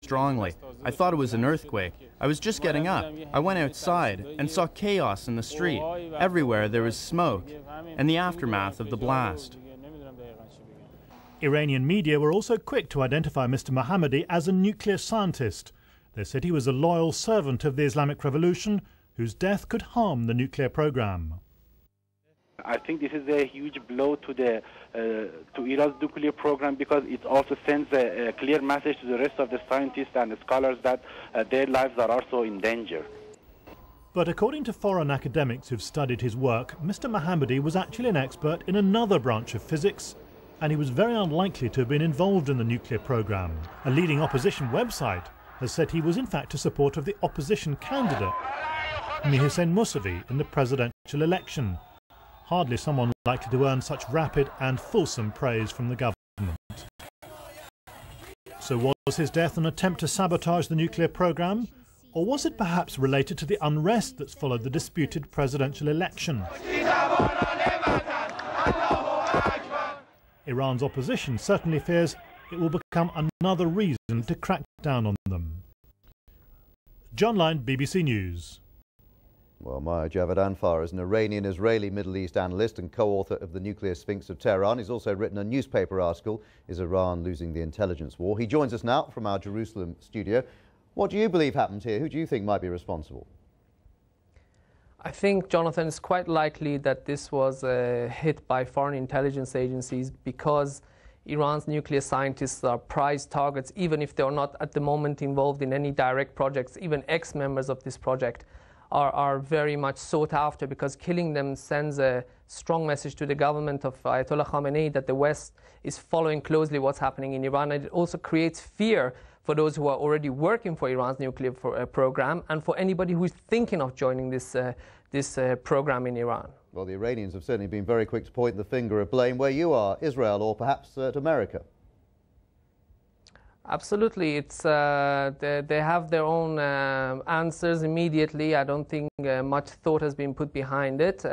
strongly. I thought it was an earthquake. I was just getting up. I went outside and saw chaos in the street. Everywhere there was smoke and the aftermath of the blast. Iranian media were also quick to identify Mr. Mohammadi as a nuclear scientist. They said he was a loyal servant of the Islamic Revolution whose death could harm the nuclear program. I think this is a huge blow to Iran's nuclear program, because it also sends a clear message to the rest of the scientists and the scholars that their lives are also in danger. But according to foreign academics who've studied his work, Mr. Mohammadi was actually an expert in another branch of physics, and he was very unlikely to have been involved in the nuclear program. A leading opposition website has said he was in fact a supporter of the opposition candidate, Mir Mousavi, in the presidential election. Hardly someone likely to earn such rapid and fulsome praise from the government. So was his death an attempt to sabotage the nuclear program? Or was it perhaps related to the unrest that's followed the disputed presidential election? Iran's opposition certainly fears it will become another reason to crack down on them. John Line, BBC News. Well, Meir Javedanfar is an Iranian-Israeli Middle East analyst and co-author of The Nuclear Sphinx of Tehran. He's also written a newspaper article, Is Iran Losing the Intelligence War? He joins us now from our Jerusalem studio. What do you believe happened here? Who do you think might be responsible? I think, Jonathan, it's quite likely that this was hit by foreign intelligence agencies, because Iran's nuclear scientists are prized targets, even if they are not at the moment involved in any direct projects. Even ex-members of this project are very much sought after, because killing them sends a strong message to the government of Ayatollah Khamenei that the West is following closely what's happening in Iran. And it also creates fear for those who are already working for Iran's nuclear program, and for anybody who is thinking of joining this program in Iran. Well, the Iranians have certainly been very quick to point the finger of blame where you are, Israel, or perhaps to America. Absolutely. It's they have their own answers immediately. I don't think much thought has been put behind it.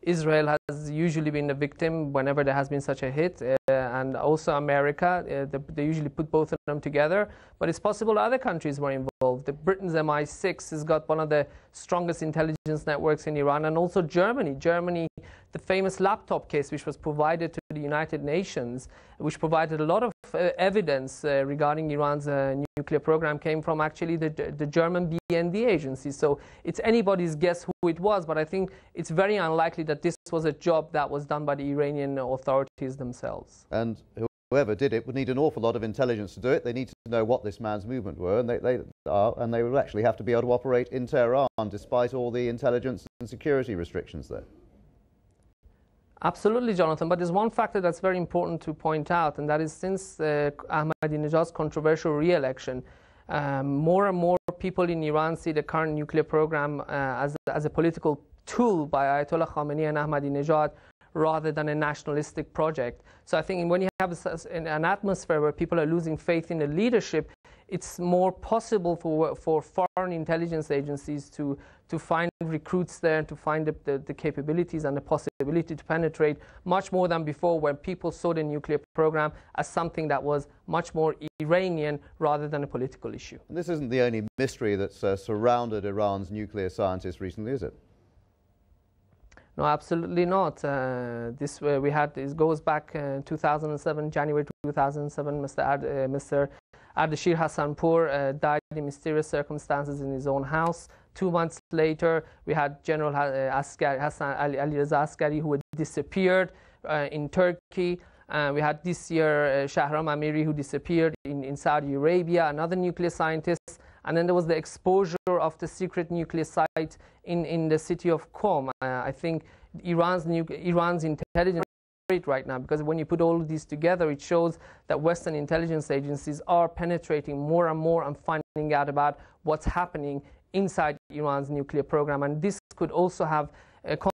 Israel has usually been the victim whenever there has been such a hit, and also America. They usually put both of them together, but it's possible other countries were involved. Britain's MI6 has got one of the strongest intelligence networks in Iran, and also Germany. Germany, the famous laptop case which was provided to the United Nations, which provided a lot of evidence regarding Iran's nuclear program, came from actually the German BND agency. So it's anybody's guess who it was, but I think it's very unlikely that this was a job that was done by the Iranian authorities themselves. And whoever did it would need an awful lot of intelligence to do it. They need to know what this man's movement were, and they would actually have to be able to operate in Tehran despite all the intelligence and security restrictions there. Absolutely, Jonathan, but there's one factor that's very important to point out, and that is since Ahmadinejad's controversial re-election, more and more people in Iran see the current nuclear program as a political tool by Ayatollah Khamenei and Ahmadinejad, rather than a nationalistic project. So I think when you have an atmosphere where people are losing faith in the leadership, it's more possible for foreign intelligence agencies to find recruits there and to find the capabilities and the possibility to penetrate much more than before, when people saw the nuclear program as something that was much more Iranian rather than a political issue. And this isn't the only mystery that's surrounded Iran's nuclear scientists recently, is it? No, absolutely not. This goes back 2007, January 2007. Mr. Ardashir Hassanpour died in mysterious circumstances in his own house. 2 months later, we had General Hassan Ali Reza Askari, who had disappeared in Turkey. We had this year Shahram Amiri, who disappeared in Saudi Arabia, another nuclear scientist. And then there was the exposure of the secret nuclear site in the city of Qom. I think Iran's intelligence right now, because when you put all of these together, it shows that Western intelligence agencies are penetrating more and more and finding out about what's happening inside Iran's nuclear program. And this could also have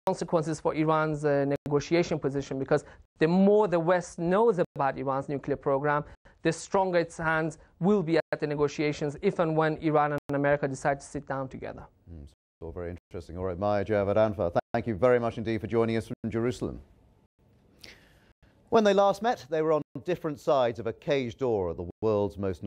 consequences for Iran's negotiation position, because the more the West knows about Iran's nuclear program, the stronger its hands will be at the negotiations if and when Iran and America decide to sit down together. It's all very interesting. All right, Meir Javedanfar, thank you very much indeed for joining us from Jerusalem. When they last met, they were on different sides of a cage door at the world's most